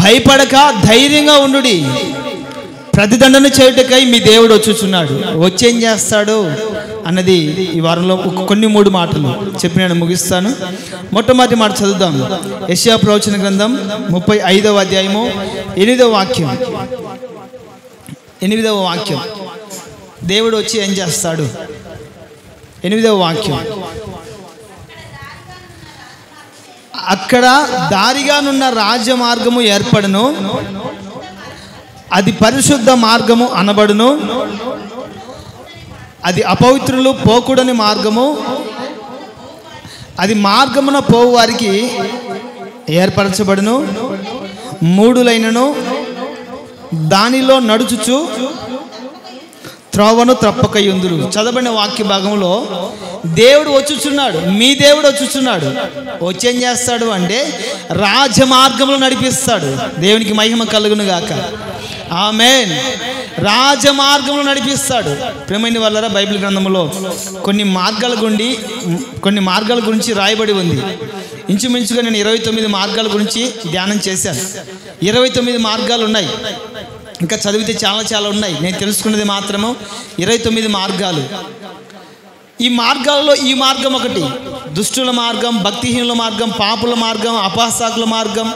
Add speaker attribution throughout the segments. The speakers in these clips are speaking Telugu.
Speaker 1: భయపడక ధైర్యంగా ఉండుడి, ప్రతిదండన చేయుటకై మీ దేవుడు వచ్చుచున్నాడు. వచ్చేం చేస్తాడు అన్నది ఈ వారంలో కొన్ని 3 మాటలు చెప్పి నేను ముగిస్తాను. మొట్టమొదటి మాట చదువుదాం. యెషయా ప్రవచన గ్రంథం 35వ అధ్యాయము 8వ వాక్యం. 8వ వాక్యం, దేవుడు వచ్చి ఏం చేస్తాడు? 8వ వాక్యం, అక్కడ దారిగానున్న రాజమార్గము ఏర్పడును, అది పరిశుద్ధ మార్గము అనబడును, అది అపవిత్రులు పోకూడని మార్గము, అది మార్గమున పోవు వారికి ఏర్పరచబడును. 3 లైనను దానిలో నడుచుచు త్రోవను త్రప్పకయుందురు. చదవబడిన వాక్య భాగంలో దేవుడు వచ్చుచున్నాడు, మీ దేవుడు వచ్చుచున్నాడు. వచ్చేం చేస్తాడు అంటే రాజమార్గంలో నడిపిస్తాడు. దేవునికి మహిమ కలుగును గాక. ఆమేన్. రాజమార్గంలో నడిపిస్తాడు. ప్రియమైన వాళ్ళరా, బైబిల్ గ్రంథంలో కొన్ని మార్గాల గురించి రాయబడి ఉంది. ఇంచుమించుగా నేను 29 మార్గాల గురించి ధ్యానం చేశాను. 29 మార్గాలు ఉన్నాయి. ఇంకా చదివితే చాలా ఉన్నాయి. నేను తెలుసుకున్నది మాత్రము 29 మార్గాలు. ఈ మార్గాలలో ఈ మార్గం ఒకటి, దుష్టుల మార్గం, భక్తిహీనుల మార్గం, పాపుల మార్గం, అపహాసకుల మార్గం,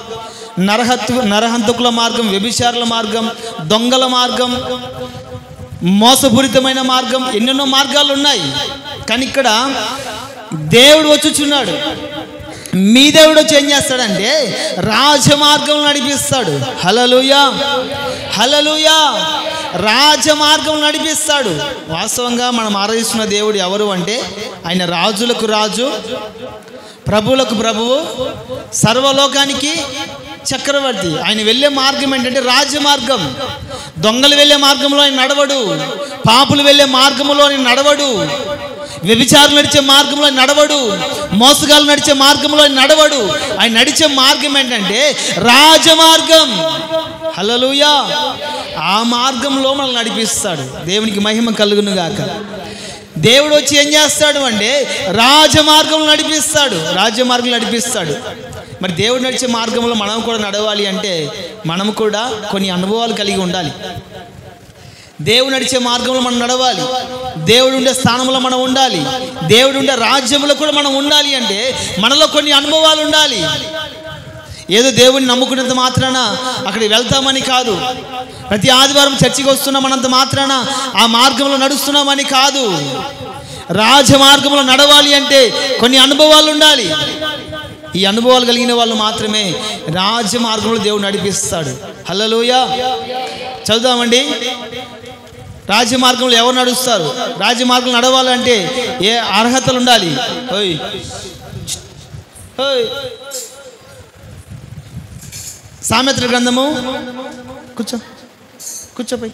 Speaker 1: నరహంతకుల మార్గం, వ్యభిచారుల మార్గం, దొంగల మార్గం, మోసపూరితమైన మార్గం, ఎన్నెన్నో మార్గాలు ఉన్నాయి. కానీ ఇక్కడ దేవుడు వచ్చుచున్నాడు. మీ దేవుడు వచ్చి ఏం చేస్తాడంటే రాజమార్గంలో నడిపిస్తాడు. హల్లెలూయా, హల్లెలూయా. రాజమార్గం నడిపిస్తాడు. వాస్తవంగా మనం ఆరాధిస్తున్న దేవుడు ఎవరు అంటే ఆయన రాజులకు రాజు, ప్రభువులకు ప్రభువు, సర్వలోకానికి చక్రవర్తి. ఆయన వెళ్ళే మార్గం ఏంటంటే రాజమార్గం. దొంగలు వెళ్ళే మార్గంలో ఆయన నడవడు, పాపులు వెళ్ళే మార్గంలో ఆయన నడవడు, వ్యభిచారులు నడిచే మార్గంలో ఆయన నడవడు, మోసగాళ్ళు నడిచే మార్గంలో ఆయన నడవడు. ఆయన నడిచే మార్గం ఏంటంటే రాజమార్గం. హల్లెలూయా. ఆ మార్గంలో మనల్ని నడిపిస్తాడు. దేవునికి మహిమ కలుగును గాక. దేవుడు వచ్చి ఏం చేస్తాడు అంటే రాజమార్గంలో నడిపిస్తాడు. రాజమార్గంలో నడిపిస్తాడు. మరి దేవుడు నడిచే మార్గంలో మనం కూడా నడవాలి అంటే మనం కూడా కొన్ని అనుభవాలు కలిగి ఉండాలి. దేవుడు నడిచే మార్గంలో మనం నడవాలి. దేవుడు ఉండే స్థానంలో మనం ఉండాలి. దేవుడు ఉండే రాజ్యంలో కూడా మనం ఉండాలి అంటే మనలో కొన్ని అనుభవాలు ఉండాలి. ఏదో దేవుడిని నమ్ముకున్నంత మాత్రాన అక్కడికి వెళ్తామని కాదు, ప్రతి ఆదివారం చర్చికి వస్తున్నామన్నంత మాత్రాన ఆ మార్గంలో నడుస్తున్నామని కాదు. రాజమార్గంలో నడవాలి అంటే కొన్ని అనుభవాలు ఉండాలి. ఈ అనుభవాలు కలిగిన వాళ్ళు మాత్రమే రాజమార్గంలో దేవుడు నడిపిస్తాడు. హల్లెలూయా. చదువుదామండి. రాజమార్గంలో ఎవరు నడుస్తారు? రాజమార్గంలో నడవాలంటే ఏ అర్హతలు ఉండాలి? సామెతల గ్రంథము కూర్చోపోయి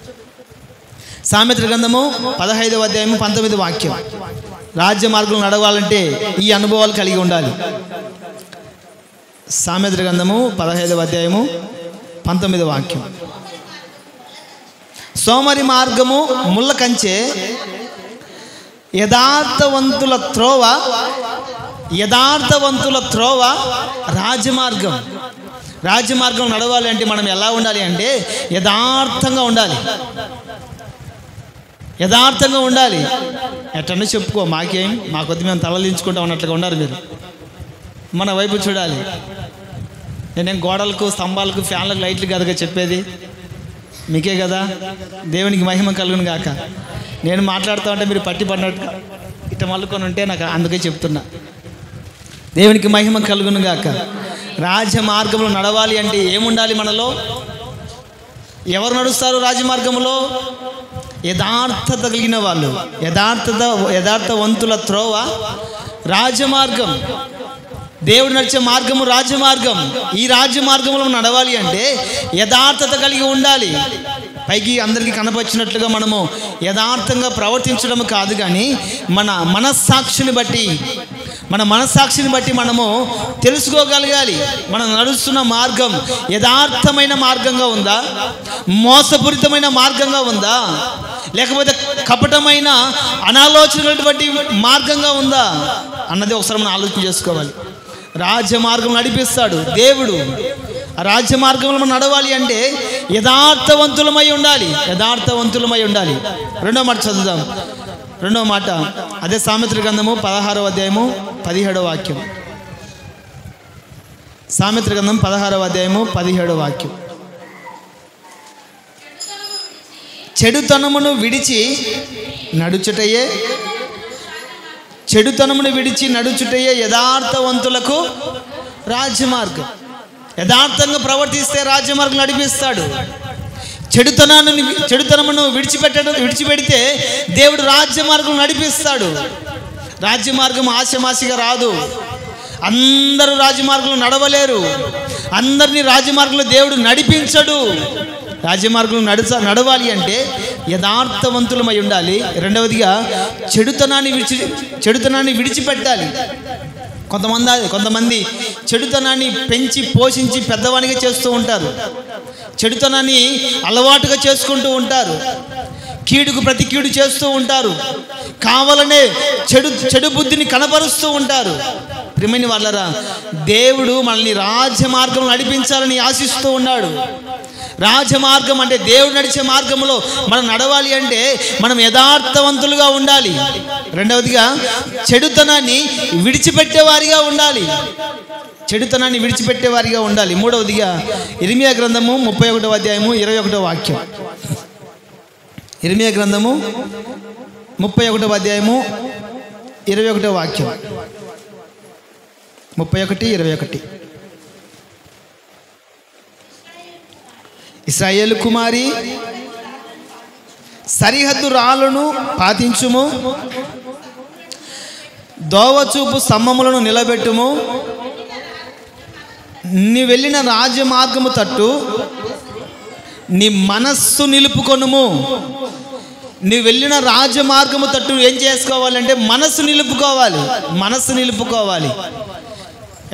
Speaker 1: సామెతల గ్రంథము 15వ అధ్యాయము 19వ వాక్యం. రాజ్య మార్గంలో నడవాలంటే ఈ అనుభవాలు కలిగి ఉండాలి. సామెతల గ్రంథము 15వ అధ్యాయము 19వ వాక్యం. సోమరి మార్గము ముళ్ళ కంచె, యథార్థవంతుల త్రోవ రాజమార్గం. రాజమార్గం నడవాలి అంటే మనం ఎలా ఉండాలి అంటే యథార్థంగా ఉండాలి. యథార్థంగా ఉండాలి. ఎట్టన్నా చెప్పుకో, మాకేం, మా కొద్ది మేము తలలించుకుంటాం అన్నట్లుగా ఉన్నారు మీరు. మన వైపు చూడాలి. నేనేం గోడలకు, స్తంభాలకు, ఫ్యాన్లకు, లైట్లు కదగా చెప్పేది, మీకే కదా. దేవునికి మహిమ కలుగును గాక. నేను మాట్లాడుతూ ఉంటే మీరు పట్టి పడినట్టు ఇట్ట మల్లుకొని ఉంటే నాకు అందుకే చెప్తున్నా. దేవునికి మహిమ కలుగును గాక. రాజమార్గంలో నడవాలి అంటే ఏముండాలి మనలో? ఎవరు నడుస్తారు రాజమార్గంలో? యథార్థత కలిగిన వాళ్ళు. యథార్థవంతుల త్రోవ రాజమార్గం. దేవుడు నడిచే మార్గము రాజమార్గం. ఈ రాజమార్గంలో నడవాలి అంటే యథార్థత కలిగి ఉండాలి. పైకి అందరికీ కనపరిచినట్లుగా మనము యథార్థంగా ప్రవర్తించడం కాదు, కానీ మన మనస్సాక్షిని బట్టి మనము తెలుసుకోగలగాలి. మనం నడుస్తున్న మార్గం యథార్థమైన మార్గంగా ఉందా, మోసపూరితమైన మార్గంగా ఉందా, లేకపోతే కపటమైన అనాలోచనటువంటి మార్గంగా ఉందా అన్నది ఒకసారి మనం ఆలోచన చేసుకోవాలి. రాజమార్గం నడిపిస్తాడు దేవుడు. ఆ రాజమార్గంలో మనం నడవాలి అంటే యథార్థవంతులమై ఉండాలి, యథార్థవంతులమై ఉండాలి. రెండో మాట చదువుదాం. రెండో మాట అదే సామెతల గ్రంథము 16వ అధ్యాయము 17వ వాక్యం. సామెతల గ్రంథం 16వ అధ్యాయము 17వ వాక్యం. చెడుతనమును విడిచి నడుచుటయే, చెడుతనమును విడిచి నడుచుటయే యథార్థవంతులకు రాజ్యమార్గం. యథార్థంగా ప్రవర్తిస్తే రాజ్యమార్గం నడిపిస్తాడు. చెడుతనమును విడిచిపెడితే దేవుడు రాజ్యమార్గం నడిపిస్తాడు. రాజ్యమార్గం ఆశమాసిగా రాదు. అందరూ రాజమార్గంలో నడవలేరు. అందరినీ రాజమార్గంలో దేవుడు నడిపించడు. రాజమార్గంలో నడవాలి అంటే యథార్థవంతులమై ఉండాలి. రెండవదిగా చెడుతనాన్ని విడిచిపెట్టాలి. కొంతమంది చెడుతనాన్ని పెంచి పోషించి పెద్దవానిగా చేస్తూ ఉంటారు. చెడుతనాన్ని అలవాటుగా చేసుకుంటూ ఉంటారు. కీడుకు ప్రతి కీడు చేస్తూ ఉంటారు. కావాలనే చెడు బుద్ధిని కనపరుస్తూ ఉంటారు. ప్రియమైన వాళ్ళరా, దేవుడు మనల్ని రాజమార్గం నడిపించాలని ఆశిస్తూ ఉన్నాడు. రాజమార్గం అంటే దేవుడు నడిచే మార్గంలో మనం నడవాలి అంటే మనం యథార్థవంతులుగా ఉండాలి. రెండవదిగా చెడుతనాన్ని విడిచిపెట్టేవారిగా ఉండాలి. చెడుతనాన్ని విడిచిపెట్టేవారిగా ఉండాలి. మూడవదిగా ఇర్మియా గ్రంథము 31వ అధ్యాయము 21వ వాక్యం. ఇర్మియా గ్రంథము 31వ అధ్యాయము 21వ వాక్యం. 31:21. ఇశ్రాయేలు కుమారి, సరిహద్దు రాళ్ళను పాతించుము, దోవచూపు స్తంభములను నిలబెట్టుము. నీ వెళ్ళిన రాజమార్గము తట్టు నీ మనస్సు నిలుపుకొనుము. నీ వెళ్ళిన రాజమార్గము తట్టు ఏం చేసుకోవాలంటే మనస్సు నిలుపుకోవాలి. మనస్సు నిలుపుకోవాలి.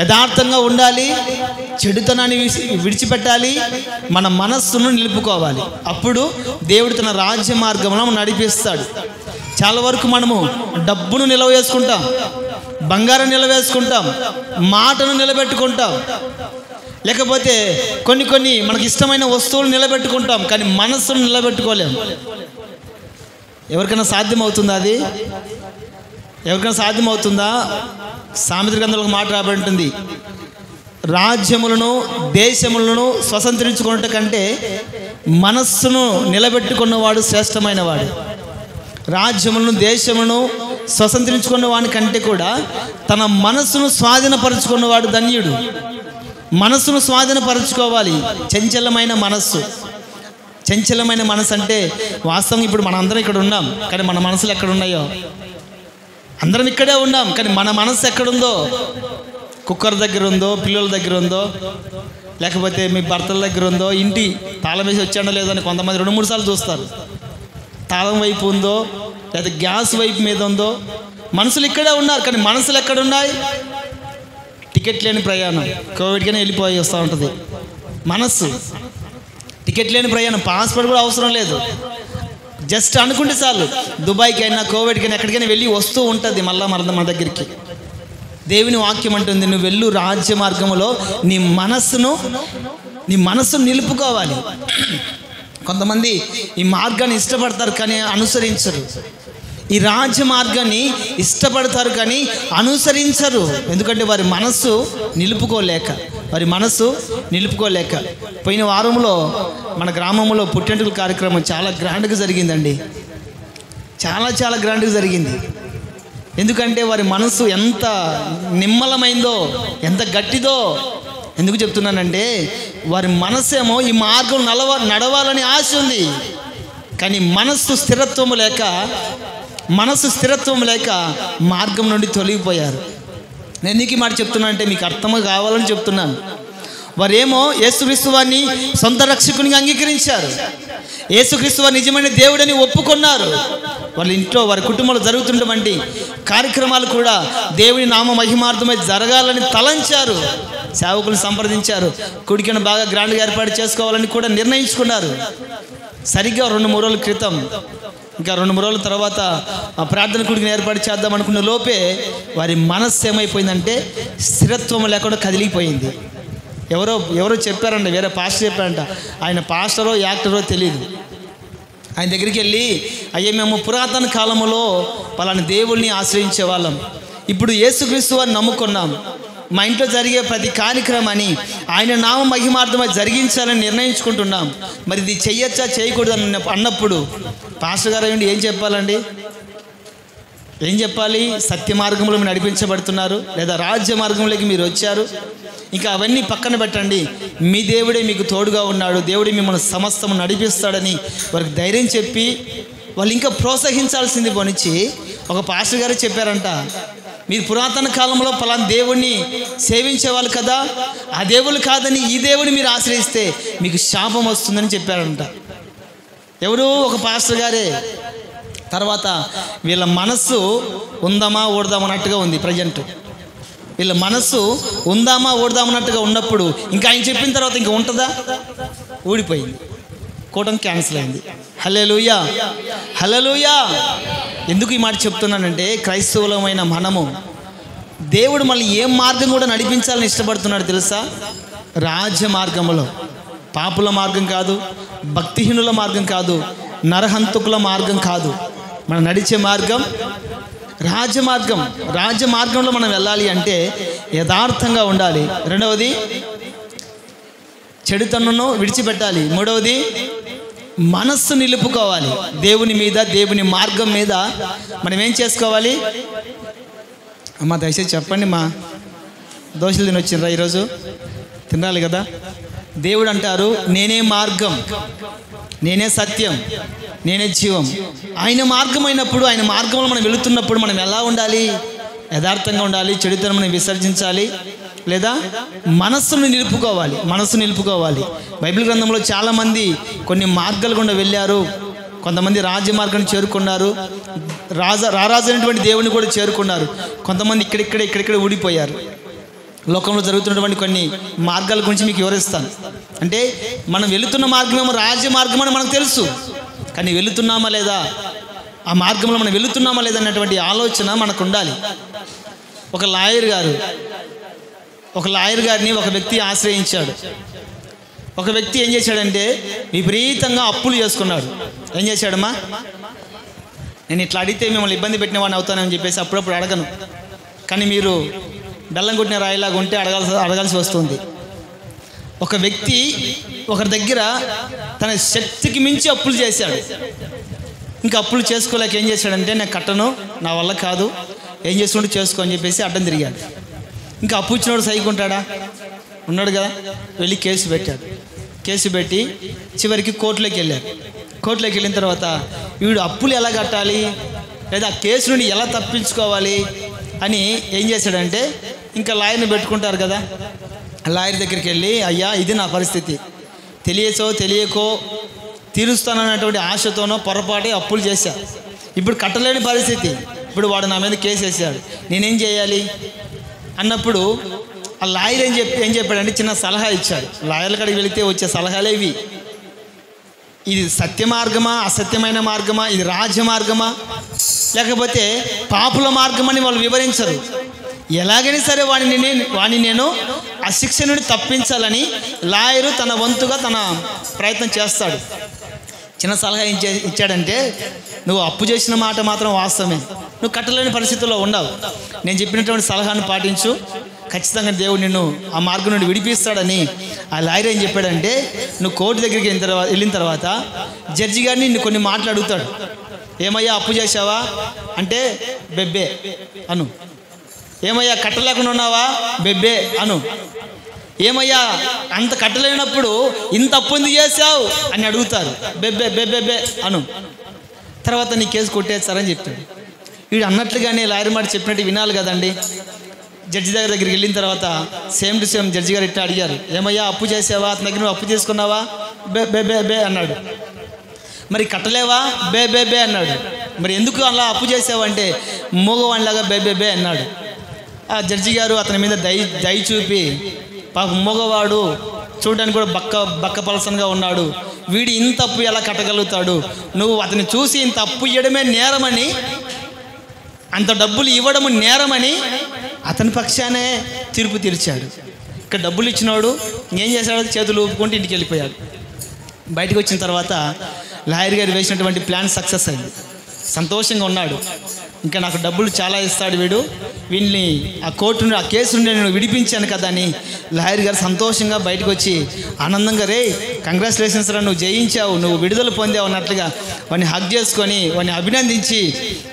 Speaker 1: యథార్థంగా ఉండాలి. చెడుతనాన్ని విడిచిపెట్టాలి. మన మనస్సును నిలుపుకోవాలి. అప్పుడు దేవుడు తన రాజ్య మార్గంలో నడిపిస్తాడు. చాలా వరకు మనము డబ్బును నిల్వ వేసుకుంటాం, బంగారం నిల్వ వేసుకుంటాం, మాటను నిలబెట్టుకుంటాం, లేకపోతే కొన్ని మనకి ఇష్టమైన వస్తువులు నిలబెట్టుకుంటాం, కానీ మనస్సును నిలబెట్టుకోలేము. ఎవరికైనా సాధ్యమవుతుందా? అది ఎవరికైనా సాధ్యమవుతుందా? సామెతల గ్రంథంలో ఒక మాట రాబడి ఉంటుంది, రాజ్యములను దేశములను స్వతంత్రించుకున్నట్టు కంటే మనస్సును నిలబెట్టుకున్నవాడు శ్రేష్టమైన వాడు. రాజ్యములను దేశములను స్వతంత్రించుకున్న వాడి కంటే కూడా తన మనస్సును స్వాధీనపరుచుకున్నవాడు ధన్యుడు. మనస్సును స్వాధీనపరచుకోవాలి. చంచలమైన మనస్సు. చంచలమైన మనసు అంటే వాస్తవం ఇప్పుడు మన అందరం ఇక్కడ ఉన్నాం, కానీ మన మనసులు ఎక్కడున్నాయో? అందరం ఇక్కడే ఉన్నాం, కానీ మన మనసు ఎక్కడుందో? కుక్కర్ దగ్గర ఉందో, పిల్లల దగ్గర ఉందో, లేకపోతే మీ భర్తల దగ్గర ఉందో, ఇంటి తాళం వేసి వచ్చాడో లేదో అని కొంతమంది 2-3 సార్లు చూస్తారు. తాళం వైపు ఉందో లేదా గ్యాస్ వైపు మీద ఉందో? మనసులు ఇక్కడే ఉన్నారు, కానీ మనసులు ఎక్కడున్నాయి? టికెట్ లేని ప్రయాణం, కోవిడ్కైనా వెళ్ళిపోయి వస్తూ ఉంటుంది మనస్సు. టికెట్ లేని ప్రయాణం, పాస్పోర్ట్ కూడా అవసరం లేదు, జస్ట్ అనుకుంటే చాలు. దుబాయ్కి అయినా కోవిడ్కైనా ఎక్కడికైనా వెళ్ళి వస్తూ ఉంటుంది మళ్ళా మన దగ్గరికి. దేవుని వాక్యం అంటుంది, నువ్వు వెళ్ళు రాజ్య మార్గంలో నీ మనస్సును నిలుపుకోవాలి. కొంతమంది ఈ మార్గాన్ని ఇష్టపడతారు కానీ అనుసరించరు. ఈ రాజ్య మార్గాన్ని ఇష్టపడతారు కానీ అనుసరించరు. ఎందుకంటే వారి మనస్సు నిలుపుకోలేక. పోయిన వారంలో మన గ్రామంలో పుట్టినరోజు కార్యక్రమం చాలా గ్రాండ్గా జరిగిందండి. చాలా గ్రాండ్గా జరిగింది. ఎందుకంటే వారి మనసు ఎంత నిమ్మలమైందో, ఎంత గట్టిదో. ఎందుకు చెప్తున్నానంటే వారి మనస్సేమో ఈ మార్గం నడవాలని ఆశ ఉంది, కానీ మనస్సు స్థిరత్వం లేక మార్గం నుండి తొలగిపోయారు. నేను ఎందుకు ఈ మాట చెప్తున్నా అంటే మీకు అర్థం కావాలని చెప్తున్నాను. వారేమో యేసుక్రీస్తు వారిని సొంత రక్షకునిగా అంగీకరించారు. యేసుక్రీస్తు వారు నిజమైన దేవుడని ఒప్పుకున్నారు. వాళ్ళ ఇంట్లో వారి కుటుంబంలో జరుగుతున్నటువంటి కార్యక్రమాలు కూడా దేవుని నామ మహిమార్థమై జరగాలని తలంచారు. సేవకులను సంప్రదించారు. కుడికను బాగా గ్రాండ్గా ఏర్పాటు చేసుకోవాలని కూడా నిర్ణయించుకున్నారు. సరిగ్గా 2-3 రోజుల క్రితం ఇంకా 2-3 రోజుల తర్వాత ప్రార్థన కూడికని ఏర్పాటు చేద్దాం అనుకున్న లోపే వారి మనస్సు ఏమైపోయిందంటే స్థిరత్వం లేకుండా కదిలిపోయింది. ఎవరో చెప్పారంట, వేరే పాస్టర్ చెప్పారంట. ఆయన పాస్టరో యాక్టరో తెలియదు. ఆయన దగ్గరికి వెళ్ళి, అయ్యే మేము పురాతన కాలంలో పలానా దేవుల్ని ఆశ్రయించే వాళ్ళం, ఇప్పుడు యేసుక్రీస్తు వారిని నమ్ముకున్నాం, మా ఇంట్లో జరిగే ప్రతి కార్యక్రమాన్ని ఆయన నామ మహిమార్థమై జరిగించాలని నిర్ణయించుకుంటున్నాం, మరి ఇది చెయ్యొచ్చా చేయకూడదు అన్నప్పుడు పాస్టర్ గారు అయ్యండి ఏం చెప్పాలండి? ఏం చెప్పాలి? సత్య మార్గంలో మీరు నడిపించబడుతున్నారు, లేదా రాజ్య మార్గంలోకి మీరు వచ్చారు, ఇంకా అవన్నీ పక్కన పెట్టండి, మీ దేవుడే మీకు తోడుగా ఉన్నాడు, దేవుడే మిమ్మల్ని సమస్తము నడిపిస్తాడని వారికి ధైర్యం చెప్పి వాళ్ళు ఇంకా ప్రోత్సహించాల్సింది పోనిచ్చి ఒక పాస్టర్ గారు చెప్పారంట, మీరు పురాతన కాలంలో పలానా దేవుణ్ణి సేవించేవాళ్ళు కదా, ఆ దేవుళ్ళు కాదని ఈ దేవుని మీరు ఆశ్రయిస్తే మీకు శాపం వస్తుందని చెప్పారంట. ఎవరు? ఒక పాస్టర్ గారే. తర్వాత వీళ్ళ మనస్సు ఉందామా ఓడదామన్నట్టుగా ఉంది. ప్రజెంట్ వీళ్ళ మనస్సు ఉందామా ఓడదామన్నట్టుగా ఉన్నప్పుడు ఇంకా ఆయన చెప్పిన తర్వాత ఇంకా ఉంటుందా? ఊడిపోయింది, కూటమి క్యాన్సిల్ అయింది. హల్లెలూయా, హల్లెలూయా. ఎందుకు ఈ మాట చెప్తున్నానంటే, క్రైస్తవులమైన మనము దేవుడు మళ్ళీ ఏ మార్గం కూడా నడిపించాలని ఇష్టపడుతున్నాడు తెలుసా? రాజ్య మార్గంలో, పాపుల మార్గం కాదు, భక్తిహీనుల మార్గం కాదు, నరహంతకుల మార్గం కాదు. మనం నడిచే మార్గం రాజ్య మార్గం. రాజ్య మార్గంలో మనం వెళ్ళాలి అంటే యథార్థంగా ఉండాలి. రెండవది చెడుతనను విడిచిపెట్టాలి. మూడవది మనస్సు నిలుపుకోవాలి. దేవుని మీద, దేవుని మార్గం మీద మనం ఏం చేసుకోవాలి? అమ్మ దయచేసి చెప్పండి, మా దోశలు తినొచ్చిండ్రా ఈరోజు? తినాలి కదా. దేవుడు అంటారు, నేనే మార్గం, నేనే సత్యం, నేనే జీవం. ఆయన మార్గం అయినప్పుడు, ఆయన మార్గంలో మనం వెళుతున్నప్పుడు మనం ఎలా ఉండాలి? యథార్థంగా ఉండాలి, చెడుతనం విసర్జించాలి, లేదా మనస్సును నిలుపుకోవాలి. మనస్సు నిలుపుకోవాలి. బైబిల్ గ్రంథంలో చాలామంది కొన్ని మార్గాలు గుండా వెళ్ళారు. కొంతమంది రాజ్య మార్గాన్ని చేరుకున్నారు, రారాజు అయినటువంటి దేవుని కూడా చేరుకున్నారు. కొంతమంది ఇక్కడిక్కడ ఊడిపోయారు. లోకంలో జరుగుతున్నటువంటి కొన్ని మార్గాల గురించి మీకు వివరిస్తాను. అంటే మనం వెళుతున్న మార్గమేమో రాజ్య మార్గం అని మనకు తెలుసు, కానీ వెళుతున్నామా లేదా, ఆ మార్గంలో మనం వెళుతున్నామా లేదా అన్నటువంటి ఆలోచన మనకు ఉండాలి. ఒక లాయర్ గారిని ఒక వ్యక్తి ఆశ్రయించాడు. ఒక వ్యక్తి ఏం చేశాడంటే విపరీతంగా అప్పులు చేసుకున్నాడు. ఏం చేశాడమ్మా? నేను ఇట్లా అడిగితే మిమ్మల్ని ఇబ్బంది పెట్టిన వాడిని అవుతానని చెప్పేసి అప్పుడప్పుడు అడగను, కానీ మీరు బెల్లం కొట్టిన రాయిలాగా ఉంటే అడగాల్సి వస్తుంది. ఒక వ్యక్తి ఒకరి దగ్గర తన శక్తికి మించి అప్పులు చేశాడు. ఇంకా అప్పులు చేసుకోలేక ఏం చేశాడంటే, నేను కట్టను, నా వల్ల కాదు, ఏం చేసుకుంటూ చేసుకో అని చెప్పేసి అడ్డం తిరిగాడు. ఇంకా అప్పు ఇచ్చినోడు సైకుంటాడా? ఉన్నాడు కదా. వెళ్ళి కేసు పెట్టాడు. కేసు పెట్టి చివరికి కోర్టులోకి వెళ్ళారు. కోర్టులోకి వెళ్ళిన తర్వాత వీడు అప్పులు ఎలా కట్టాలి, లేదా ఆ కేసు నుండి ఎలా తప్పించుకోవాలి అని ఏం చేశాడంటే, ఇంకా లాయర్ని పెట్టుకుంటారు కదా, లాయర్ దగ్గరికి వెళ్ళి, అయ్యా ఇది నా పరిస్థితి, తెలియకో తీరుస్తానన్నటువంటి ఆశతోనో పొరపాటే అప్పులు చేశా, ఇప్పుడు కట్టలేని పరిస్థితి, ఇప్పుడు వాడు నా మీద కేసు వేసాడు, నేనేం చేయాలి అన్నప్పుడు ఆ లాయర్ ఏం చెప్పాడంటే చిన్న సలహా ఇచ్చాడు. లాయర్ల కాడికి వెళితే వచ్చే సలహాలే ఇవి. ఇది సత్య మార్గమా, అసత్యమైన మార్గమా, ఇది రాజ్య మార్గమా, లేకపోతే పాపుల మార్గమని వాళ్ళు వివరించరు. ఎలాగైనా సరే వాడిని నేను ఆ శిక్ష నుండి తప్పించాలని లాయరు తన వంతుగా తన ప్రయత్నం చేస్తాడు. చిన్న సలహా ఇచ్చాడంటే, నువ్వు అప్పు చేసిన మాట మాత్రం వాస్తవమే, నువ్వు కట్టలేని పరిస్థితుల్లో ఉండవు, నేను చెప్పినటువంటి సలహాను పాటించు, ఖచ్చితంగా దేవుడు నిన్ను ఆ మార్గం నుండి విడిపిస్తాడని ఆ లాయర్ ఏం చెప్పాడంటే, నువ్వు కోర్టు దగ్గరికి వెళ్ళిన తర్వాత జడ్జి గారిని నిన్ను కొన్ని మాటలు అడుగుతాడు. ఏమయ్యా అప్పు చేసావా అంటే బెబ్బే అను. ఏమయ్యా కట్టలేకుండా ఉన్నావా? బెబ్బే అను. ఏమయ్యా అంత కట్టలేనప్పుడు ఇంత అప్పు ఎందుకు చేసావు అని అడుగుతారు. బెబ్బే బెబ్బెబ్బే అను. తర్వాత నీ కేసు కొట్టేస్తారని చెప్పాడు. వీడు అన్నట్లుగానే లాయర్ మాట చెప్పినట్టు వినాలి కదండి. జడ్జి దగ్గరికి వెళ్ళిన తర్వాత సేమ్ టు సేమ్ జడ్జి గారు ఇట్లా అడిగారు, ఏమయ్యా అప్పు చేసావా, అతని దగ్గర నువ్వు అప్పు తీసుకున్నావా? బే బే బే బే అన్నాడు. మరి కట్టలేవా? బే బే బే అన్నాడు. మరి ఎందుకు అలా అప్పు చేసావంటే మూగవాడిలాగా బే బే బే అన్నాడు. ఆ జడ్జి గారు అతని మీద దయ చూపి, పాప మూగవాడు చూడడానికి కూడా బక్క పలసనగా ఉన్నాడు, వీడు ఇంత అప్పు ఎలా కట్టగలుగుతాడు, నువ్వు అతన్ని చూసి ఇంత అప్పు ఇవ్వడమే నేరమని, అంత డబ్బులు ఇవ్వడము నేరమని అతని పక్షానే తీర్పు తీర్చాడు. ఇక్కడ డబ్బులు ఇచ్చినవాడు ఏం చేశాడు, చేతులు ఊపుకుంటూ ఇంటికి వెళ్ళిపోయాడు. బయటకు వచ్చిన తర్వాత లాయర్ గారు వేసినటువంటి ప్లాన్ సక్సెస్ అయింది, సంతోషంగా ఉన్నాడు. ఇంకా నాకు డబ్బులు చాలా ఇస్తాడు వీడిని ఆ కోర్టు ఆ కేసు నుండి నేను విడిపించాను కదా అని లాయర్ గారు సంతోషంగా బయటకు వచ్చి ఆనందంగా, రే కంగ్రాచులేషన్స్ రా, నువ్వు జయించావు, నువ్వు విడుదల పొందావు అన్నట్లుగా వాడిని హగ్ చేసుకొని వాడిని అభినందించి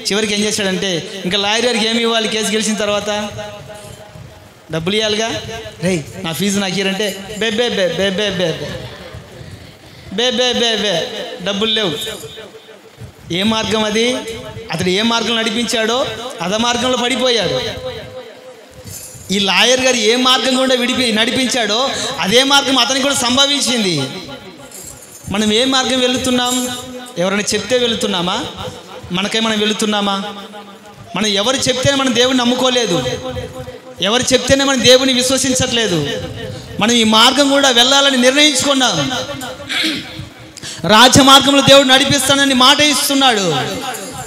Speaker 1: చివరికి ఏం చేశాడంటే, ఇంకా లాయర్ గారికి ఏమి ఇవ్వాలి, కేసు గెలిచిన తర్వాత డబ్బులు ఇవ్వాలిగా, రే నా ఫీజు నాకు ఇయ్యారంటే బే బే బే బే బే బే బే బే బే బే డబ్బులు లేవు. ఏ మార్గం అది? అతడు ఏ మార్గం నడిపించాడో అదే మార్గంలో పడిపోయాడు. ఈ లాయర్ గారు ఏ మార్గం కూడా నడిపించాడో అదే మార్గం అతనికి కూడా సంభవించింది. మనం ఏ మార్గం వెళుతున్నాం? ఎవరైనా చెప్తే వెళుతున్నామా? మనకై మనం వెళుతున్నామా? మనం ఎవరు చెప్తేనే మనం దేవుని నమ్ముకోలేదు, ఎవరు చెప్తేనే మనం దేవుని విశ్వసించట్లేదు. మనం ఈ మార్గం కూడా వెళ్ళాలని నిర్ణయించుకున్నాం. రాజమార్గంలో దేవుడు నడిపిస్తానని మాట ఇస్తున్నాడు.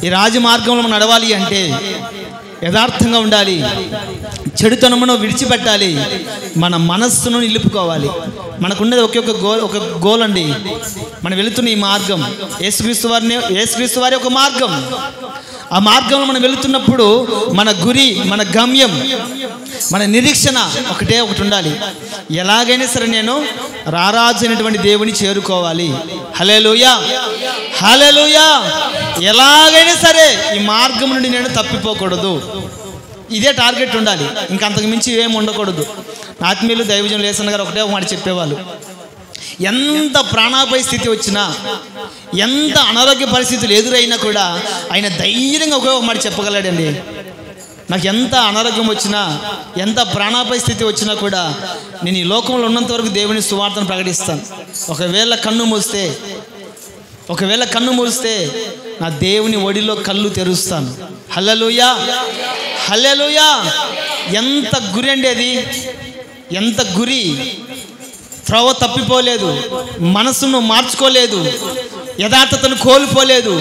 Speaker 1: ఈ రాజమార్గంలో మనం నడవాలి అంటే యథార్థంగా ఉండాలి, చెడుతనమును విడిచిపెట్టాలి, మన మనస్సును నిలుపుకోవాలి. మనకున్నది ఒక గోల్ అండి. మనం వెళుతున్న ఈ మార్గం యేసుక్రీస్తు వారి ఒక మార్గం. ఆ మార్గంలో మనం వెళుతున్నప్పుడు మన గురి, మన గమ్యం, మన నిరీక్షణ ఒకటి ఉండాలి. ఎలాగైనా సరే నేను రారాజైనటువంటి దేవుని చేరుకోవాలి. హల్లెలూయా, హల్లెలూయా. ఎలాగైనా సరే ఈ మార్గం నుండి నేను తప్పిపోకూడదు. ఇదే టార్గెట్ ఉండాలి, ఇంకా అంతకు మించి ఏమి ఉండకూడదు. ఆత్మీయులు దైవజనులు యేసన్న గారు ఒకటే ఒక మాట చెప్పేవాళ్ళు, ఎంత ప్రాణాపాయ స్థితి వచ్చినా, ఎంత అనారోగ్య పరిస్థితులు ఎదురైనా కూడా ఆయన ధైర్యంగా ఒకే ఒక మాట చెప్పగలడండి, నాకు ఎంత అనారోగ్యం వచ్చినా, ఎంత ప్రాణాపాయ స్థితి వచ్చినా కూడా నేను ఈ లోకంలో ఉన్నంత వరకు దేవుని సువార్తను ప్రకటిస్తాను. ఒకవేళ కన్ను మూస్తే నా దేవుని ఒడిలో కళ్ళు తెరుస్తాను. హల్లెలూయా, హల్లెలూయా. ఎంత గురి అండి అది, ఎంత గురి. త్రోవ తప్పిపోలేదు, మనసును మార్చుకోలేదు, యథార్థతను కోల్పోలేదు,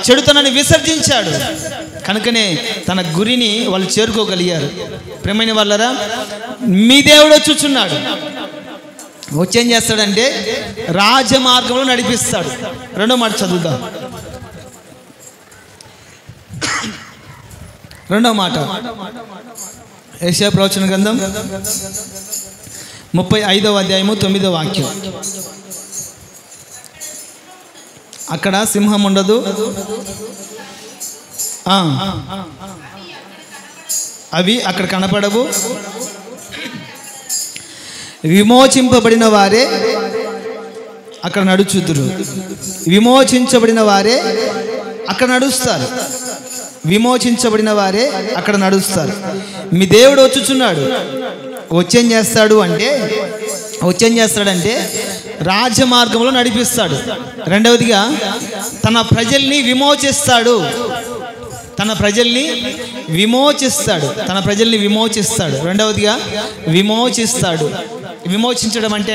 Speaker 1: చెడుతనాన్ని విసర్జించాడు. కనుకనే తన గురిని వాళ్ళు చేరుకోగలిగారు. ప్రియమైన వాళ్ళరా, మీ దేవుడు వచ్చుచున్నాడు. వచ్చేం చేస్తాడంటే రాజమార్గంలో నడిపిస్తాడు. రెండో మాట చదువుదాం. రెండో మాట యెషయా ప్రవచన గ్రంథం 35వ అధ్యాయము 9వ వాక్యం. అక్కడ సింహం ఉండదు, అవి అక్కడ కనపడవు, విమోచింపబడిన వారే అక్కడ నడుచుదురు. విమోచించబడిన వారే అక్కడ నడుస్తారు. విమోచించబడిన వారే అక్కడ నడుస్తారు. మీ దేవుడు వచ్చుచున్నాడు. వచ్చేం చేస్తాడంటే రాజమార్గంలో నడిపిస్తాడు. రెండవదిగా తన ప్రజల్ని విమోచిస్తాడు. తన ప్రజల్ని విమోచిస్తాడు. రెండవదిగా విమోచిస్తాడు. విమోచించడం అంటే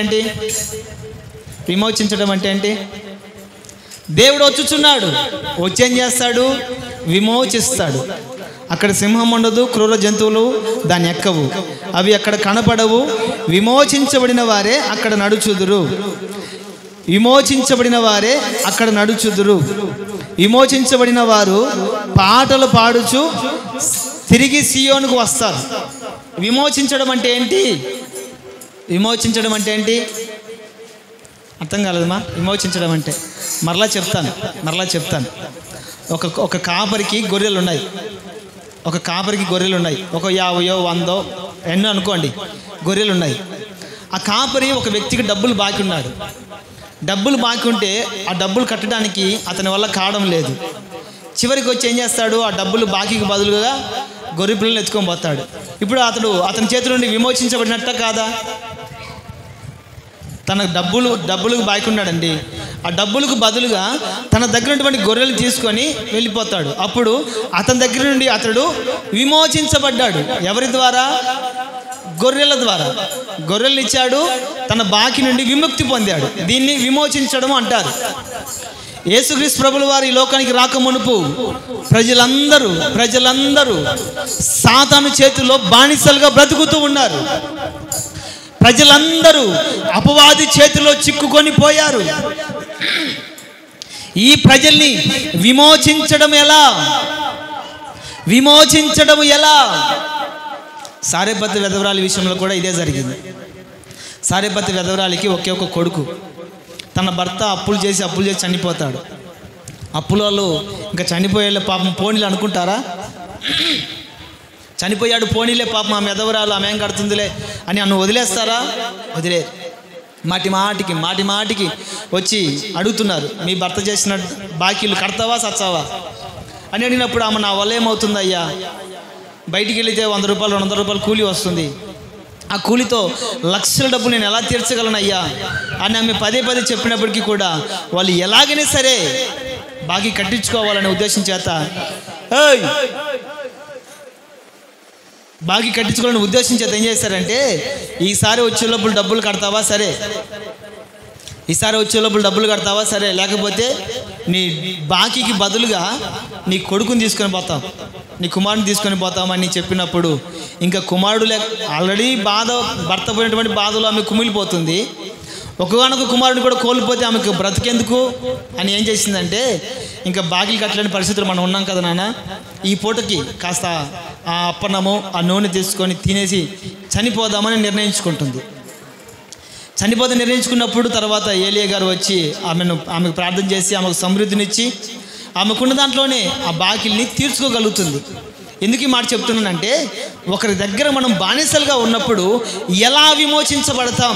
Speaker 1: ఏంటి? దేవుడు వచ్చుచున్నాడు, వచ్చేం చేస్తాడు? విమోచిస్తాడు. అక్కడ సింహం ఉండదు, క్రూర జంతువులు దాన్ని ఎక్కవు, అవి అక్కడ కనపడవు. విమోచించబడిన వారే అక్కడ నడుచుదురు. విమోచించబడిన వారు పాటలు పాడుచు తిరిగి సియోనుకు వస్తారు. విమోచించడం అంటే ఏంటి? అర్థం కాలేదమ్మా? విమోచించడం అంటే మరలా చెప్తాను. ఒక కాపరికి గొర్రెలు ఉన్నాయి. ఒక 50 100 ఎన్నో అనుకోండి గొర్రెలు ఉన్నాయి. ఆ కాపరి ఒక వ్యక్తికి డబ్బులు బాకీ ఉన్నాడు. డబ్బులు బాకీ ఉంటే ఆ డబ్బులు కట్టడానికి అతని వల్ల కావడం లేదు. చివరికి వచ్చి ఏం చేస్తాడు? ఆ డబ్బులు బాకీకి బదులుగా గొర్రె పిల్లలు ఎత్తుకొని పోతాడు. ఇప్పుడు అతని చేతి నుండి విమోచించబడినట్ట కాదా? తన డబ్బులకు బాకీ ఉన్నాడండి. ఆ డబ్బులకు బదులుగా తన దగ్గర ఉన్నటువంటి గొర్రెలు తీసుకొని వెళ్ళిపోతాడు. అప్పుడు అతని దగ్గర నుండి అతడు విమోచించబడ్డాడు. ఎవరి ద్వారా? గొర్రెల ద్వారా. గొర్రెలు ఇచ్చాడు, తన బాకి నుండి విముక్తి పొందాడు. దీన్ని విమోచించడం అంటారు. యేసుక్రీస్తు ప్రభుల వారు ఈ లోకానికి రాక మునుపు ప్రజలందరూ సాతాను చేతిలో బానిసలుగా బ్రతుకుతూ ఉన్నారు. ప్రజలందరూ అపవాది చేతిలో చిక్కుకొని పోయారు. ఈ ప్రజల్ని విమోచించడం ఎలా? సారెపత్తి వెధవరాలి విషయంలో కూడా ఇదే జరిగింది. సారెపత్తి వెధవరాలికి ఒకే ఒక కొడుకు. తన భర్త అప్పులు చేసి చనిపోతాడు. అప్పులలో ఇంకా చనిపోయేళ్ళ పాపం పోనీలు అనుకుంటారా? చనిపోయాడు, పోనీలే పాపం, ఆమె వెధవరాలు, ఆమె ఏం కడుతుందిలే అని అన్ను వదిలేస్తారా? వదిలే. మాటి మాటికి వచ్చి అడుగుతున్నారు, మీ భర్త చేసిన బాకీలు కడతావా సచ్చావా అని అడిగినప్పుడు ఆమె, నా వల్ల ఏమవుతుంది అయ్యా, బయటికి వెళితే 100 రూపాయలు 200 రూపాయలు కూలీ వస్తుంది, ఆ కూలితో లక్షల డబ్బులు నేను ఎలా తీర్చగలను అయ్యా అని ఆమె పదే చెప్పినప్పటికీ కూడా వాళ్ళు ఎలాగైనా సరే బాకీ కట్టించుకోవాలనే ఉద్దేశం చేత బాకీ కట్టించుకోవాలనే ఉద్దేశం చేత ఏం చేశారంటే, ఈసారి వచ్చే లోపల డబ్బులు కడతావా సరే, లేకపోతే నీ బాకీకి బదులుగా నీ కొడుకుని తీసుకొని పోతాం, నీ కుమారుని తీసుకొని పోతామని చెప్పినప్పుడు ఇంకా కుమారుడు ఆల్రెడీ భర్త పోయినటువంటి బాధలో ఆమె కుమిలిపోతుంది. ఒకగానొక కుమారుడిని కూడా కోల్పోతే ఆమెకు బ్రతికెందుకు అని ఏం చేసిందంటే, ఇంకా బాకీలు కట్టలేని పరిస్థితులు మనం ఉన్నాం కదా నాన్న, ఈ పూటకి కాస్త ఆ అప్పన్నము ఆ నూనె తీసుకొని తినేసి చనిపోదామని నిర్ణయించుకున్నప్పుడు తర్వాత ఏలియా గారు వచ్చి ఆమెకు ప్రార్థన చేసి ఆమెకు సమృద్ధినిచ్చి ఆమెకున్న దాంట్లోనే ఆ బాకీల్ని తీర్చుకోగలుగుతుంది. ఎందుకు ఈ మాట చెప్తున్నానంటే, ఒకరి దగ్గర మనం బానిసలుగా ఉన్నప్పుడు ఎలా విమోచించబడతాం?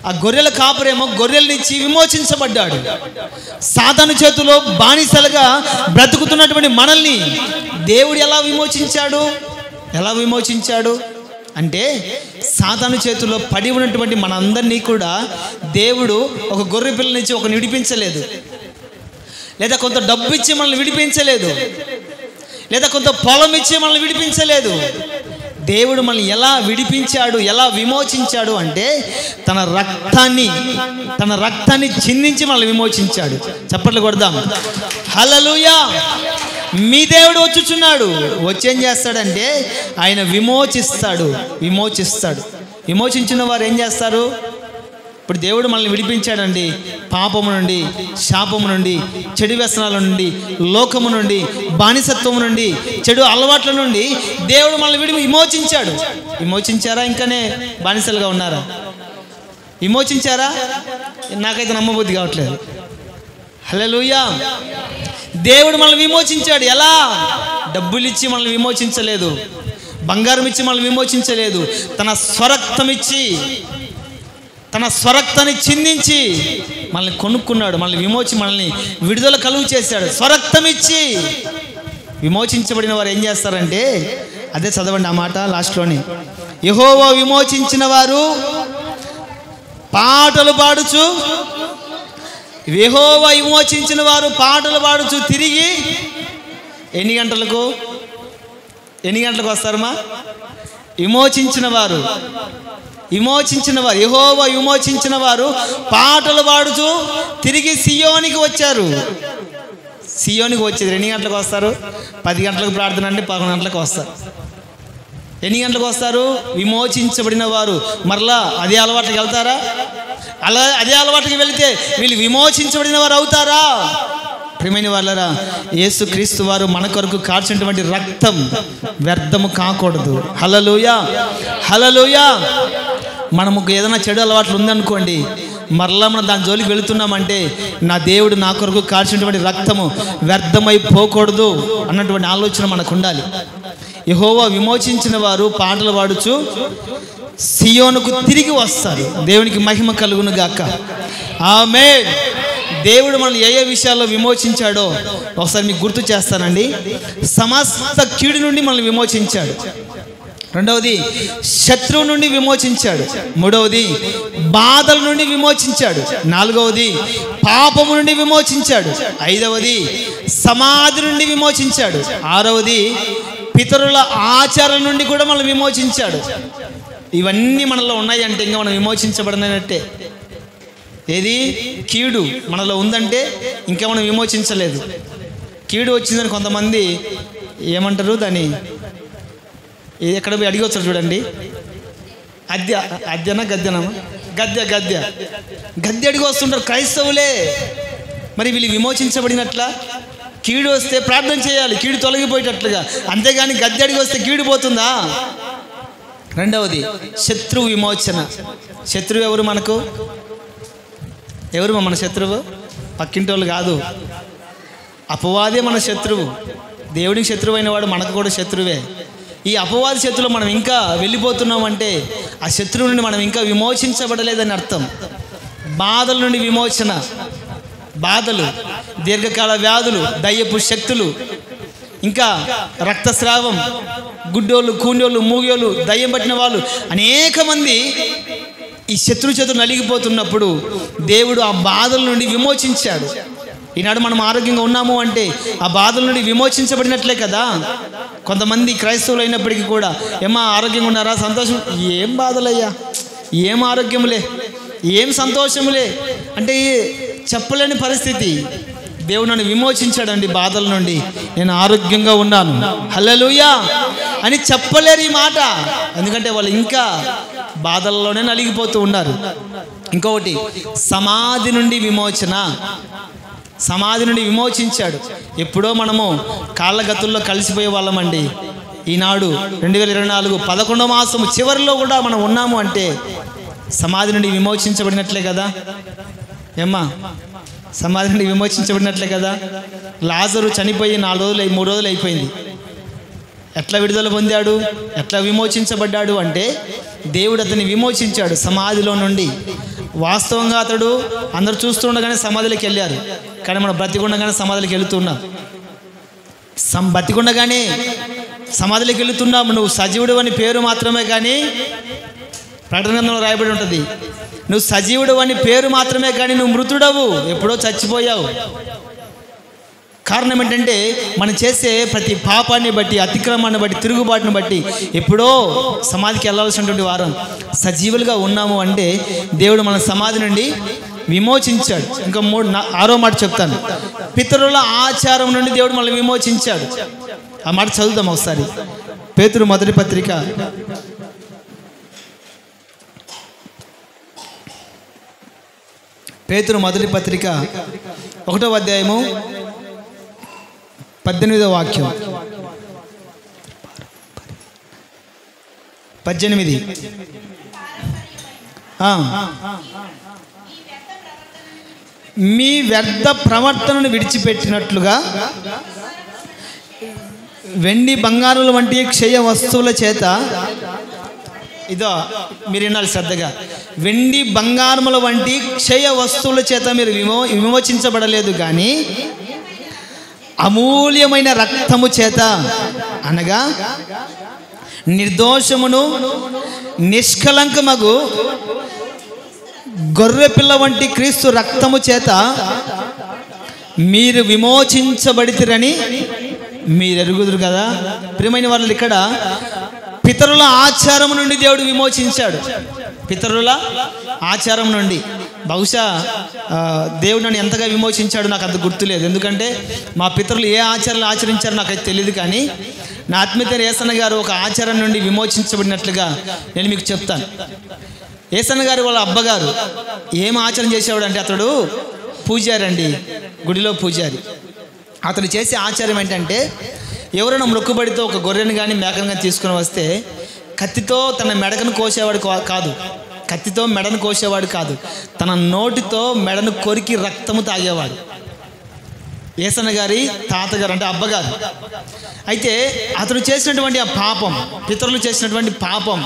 Speaker 1: ఆ గొర్రెల కాపురేమో గొర్రెలనిచ్చి విమోచించబడ్డాడు. సాతాను చేతిలో బానిసలుగా బ్రతుకుతున్నటువంటి మనల్ని దేవుడు ఎలా విమోచించాడు అంటే, సాతాను చేతిలో పడి ఉన్నటువంటి మనందరినీ కూడా దేవుడు ఒక గొర్రె పిల్లనిచ్చి ఒకరిని విడిపించలేదు, లేదా కొంత డబ్బు ఇచ్చి మనల్ని విడిపించలేదు, లేదా కొంత పొలం ఇచ్చి మనల్ని విడిపించలేదు. దేవుడు మనల్ని ఎలా విడిపించాడు, ఎలా విమోచించాడు అంటే, తన రక్తాన్ని చిందించి మనల్ని విమోచించాడు. చప్పట్లు కొడదాం, హల్లెలూయా. మీ దేవుడు వచ్చుచున్నాడు. వచ్చేం చేస్తాడంటే, ఆయన విమోచిస్తాడు. విమోచించిన వారు ఏం చేస్తారు? ఇప్పుడు దేవుడు మనల్ని విడిపించాడండి పాపము నుండి, శాపము నుండి, చెడు వ్యసనాల నుండి, లోకము నుండి, బానిసత్వము నుండి, చెడు అలవాట్ల నుండి దేవుడు మనల్ని విమోచించాడు. విమోచించారా? ఇంకానే బానిసలుగా ఉన్నారా? విమోచించారా? నాకైతే నమ్మబుద్ధి కావట్లేదు. హల్లెలూయా. దేవుడు మనల్ని విమోచించాడు. ఎలా? డబ్బులు ఇచ్చి మనల్ని విమోచించలేదు, బంగారం ఇచ్చి మనల్ని విమోచించలేదు. తన స్వరక్తాన్ని చిందించి మనల్ని కొనుక్కున్నాడు. మనల్ని విడుదల కలుగు చేశాడు. స్వరక్తం ఇచ్చి విమోచించబడిన వారు ఏం చేస్తారంటే, అదే చదవండి ఆ మాట లాస్ట్లోని, యెహోవా విమోచించిన వారు పాటలు పాడుచు తిరిగి ఎన్ని గంటలకు వస్తారమ్మా? విమోచించిన వారు యెహోవా విమోచించిన వారు పాటలు పాడుచు తిరిగి సియోనికి వచ్చారు. సియోనికి వచ్చేది ఎన్ని గంటలకు వస్తారు? 10 గంటలకు ప్రార్థన అంటే 11 గంటలకు వస్తారు. ఎన్ని గంటలకు వస్తారు? విమోచించబడిన వారు మరలా అదే అలవాట్లకి వెళ్తారా? అదే అలవాటుకి వెళితే వీళ్ళు విమోచించబడిన వారు అవుతారా? ప్రియమైన వాళ్ళరా, యేసుక్రీస్తు వారు మన కొరకు కార్చినటువంటి రక్తం వ్యర్థము కాకూడదు. హల్లెలూయా. మనకు ఏదైనా చెడు అలవాట్లు ఉందనుకోండి, మరలా మనం దాని జోలికి వెళుతున్నామంటే, నా దేవుడు నా కొరకు కార్చినటువంటి రక్తము వ్యర్థమైపోకూడదు అన్నటువంటి ఆలోచన మనకు ఉండాలి. యెహోవా విమోచించిన వారు పాటలు పాడుచు సియోనుకు తిరిగి వస్తారు. దేవునికి మహిమ కలుగును గాక. ఆమేన్. దేవుడు మనల్ని ఏ విషయాల్లో విమోచించాడో ఒకసారి మీకు గుర్తు చేస్తానండి. సమస్త కీడు నుండి మనల్ని విమోచించాడు. రెండవది, శత్రువు నుండి విమోచించాడు. మూడవది, బాధల నుండి విమోచించాడు. నాలుగవది, పాపము నుండి విమోచించాడు. ఐదవది, సమాధి నుండి విమోచించాడు. ఆరవది, పితరుల ఆచారం నుండి కూడా మనం విమోచించాడు. ఇవన్నీ మనలో ఉన్నాయి అంటే ఇంకా మనం విమోచించబడినట్టే. ఏది కీడు మనలో ఉందంటే ఇంకా మనం విమోచించలేదు. కీడు వచ్చిందని కొంతమంది ఏమంటారు, దాన్ని ఎక్కడ పోయి అడిగి వచ్చారు చూడండి, గద్దె అడిగి వస్తుంటారు క్రైస్తవులే. మరి వీళ్ళు విమోచించబడినట్ల? కీడు వస్తే ప్రార్థన చేయాలి, కీడు తొలగిపోయేటట్లుగా, అంతేగాని గద్దె అడిగి వస్తే కీడు పోతుందా? రెండవది శత్రువు విమోచన. శత్రువు ఎవరు మనకు? ఎవరు మన శత్రువు? పక్కింటి వాళ్ళు కాదు, అపవాదే మన శత్రువు. దేవుడికి శత్రువు అయిన వాడు మనకు కూడా శత్రువే. ఈ అపవాది శత్రువులో మనం ఇంకా వెళ్ళిపోతున్నామంటే ఆ శత్రువు నుండి మనం ఇంకా విమోచించబడలేదని అర్థం. బాధల నుండి విమోచన, బాధలు, దీర్ఘకాల వ్యాధులు, దయ్యపు శక్తులు, ఇంకా రక్తస్రావం, గుడ్డోళ్ళు, కూండోళ్ళు, మూగోళ్ళు, దయ్యం పట్టిన వాళ్ళు అనేక మంది ఈ శత్రు చేతులు నలిగిపోతున్నప్పుడు దేవుడు ఆ బాధల నుండి విమోచించాడు. ఈనాడు మనం ఆరోగ్యంగా ఉన్నాము అంటే ఆ బాధల నుండి విమోచించబడినట్లే కదా. కొంతమంది క్రైస్తవులు అయినప్పటికీ కూడా ఏమా ఆరోగ్యంగా ఉన్నారా, సంతోషం, ఏం బాధలయ్యా, ఏం ఆరోగ్యములే, ఏం సంతోషములే అంటే చెప్పలేని పరిస్థితి. దేవుడు నన్ను విమోచించాడండి బాధల నుండి, నేను ఆరోగ్యంగా ఉన్నాను, హల్లెలూయా అని చెప్పలేరు ఈ మాట. ఎందుకంటే వాళ్ళు ఇంకా బాధల్లోనే నలిగిపోతూ ఉన్నారు. ఇంకొకటి సమాధి నుండి విమోచన. సమాధి నుండి విమోచించాడు. ఎప్పుడో మనము కాళ్ళగతుల్లో కలిసిపోయే వాళ్ళమండి. ఈనాడు 2024 11వ మాసము చివరిలో కూడా మనం ఉన్నాము అంటే సమాధి నుండి విమోచించబడినట్లే కదా. ఏమ్మా, సమాధి నుండి విమోచించబడినట్లే కదా. లాజరు చనిపోయి 4 రోజులు 3 రోజులు అయిపోయింది. ఎట్లా విడుదల పొందాడు, ఎట్లా విమోచించబడ్డాడు అంటే దేవుడు అతన్ని విమోచించాడు సమాధిలో నుండి. వాస్తవంగా అతడు అందరూ చూస్తుండగానే సమాధిలోకి వెళ్ళారు, కానీ మనం బ్రతికుండగానే సమాధిలోకి వెళుతున్నాం. బతికుండగానే సమాధిలోకి వెళుతున్నాము. నువ్వు సజీవుడు అని పేరు మాత్రమే, కానీ ప్రకటన గ్రంథంలో రాయబడి ఉంటుంది, నువ్వు సజీవుడు అని పేరు మాత్రమే, కానీ నువ్వు మృతుడవు, ఎప్పుడో చచ్చిపోయావు. కారణం ఏంటంటే మనం చేసే ప్రతి పాపాన్ని బట్టి, అతిక్రమాన్ని బట్టి, తిరుగుబాటుని బట్టి ఎప్పుడో సమాధికి వెళ్ళాల్సినటువంటి వారం సజీవులుగా ఉన్నాము అంటే దేవుడు మన సమాధి నుండి విమోచించాడు. ఇంకా 6వ మాట చెప్తాను. పితరుల ఆచారం నుండి దేవుడు మనల్ని విమోచించాడు. ఆ మాట చదువుతాం ఒకసారి. పేతురు మొదటి పత్రిక 1వ అధ్యాయము 18వ వాక్యం. 18. మీ వ్యర్థ ప్రవర్తనను విడిచిపెట్టినట్లుగా వెండి బంగారుల వంటి క్షయ వస్తువుల చేత, ఇదో మీరు వినాలి శ్రద్ధగా, వెండి బంగారముల వంటి క్షయ వస్తువుల చేత మీరు విమోచించబడలేదు, కానీ అమూల్యమైన రక్తము చేత, అనగా నిర్దోషమును నిష్కలంకమగు గొర్రె పిల్ల వంటి క్రీస్తు రక్తము చేత మీరు విమోచించబడితిరని మీరు ఎరుగుదురు కదా. ప్రియమైన వాళ్ళు, ఇక్కడ పితరుల ఆచారం నుండి దేవుడు విమోచించాడు. పితరుల ఆచారం నుండి. బహుశా దేవుడు నన్ను ఎంతగా విమోచించాడు నాకు అంత గుర్తులేదు, ఎందుకంటే మా పితరులు ఏ ఆచారాలు ఆచరించారో నాకైతే తెలియదు. కానీ నా ఆత్మీయ ఏసన్న గారు ఒక ఆచారం నుండి విమోచించబడినట్లుగా నేను మీకు చెప్తాను. ఏసన్న గారు వాళ్ళ అబ్బగారు ఏం ఆచరణ చేసేవాడు అంటే, అతడు పూజారి అండి, గుడిలో పూజారి. అతడు చేసే ఆచారం ఏంటంటే, ఎవరైనా మొక్కుబడితో ఒక గొర్రెను కానీ మేకను కానీ తీసుకుని వస్తే కత్తితో తన మెడకను కోసేవాడు కాదు, కత్తితో మెడను కోసేవాడు కాదు, తన నోటితో మెడను కొరికి రక్తము తాగేవాడు. ఏసన్న గారి తాతగారు అంటే అబ్బగారు. అయితే అతడు చేసినటువంటి ఆ పాపం, పితరులు చేసినటువంటి పాపం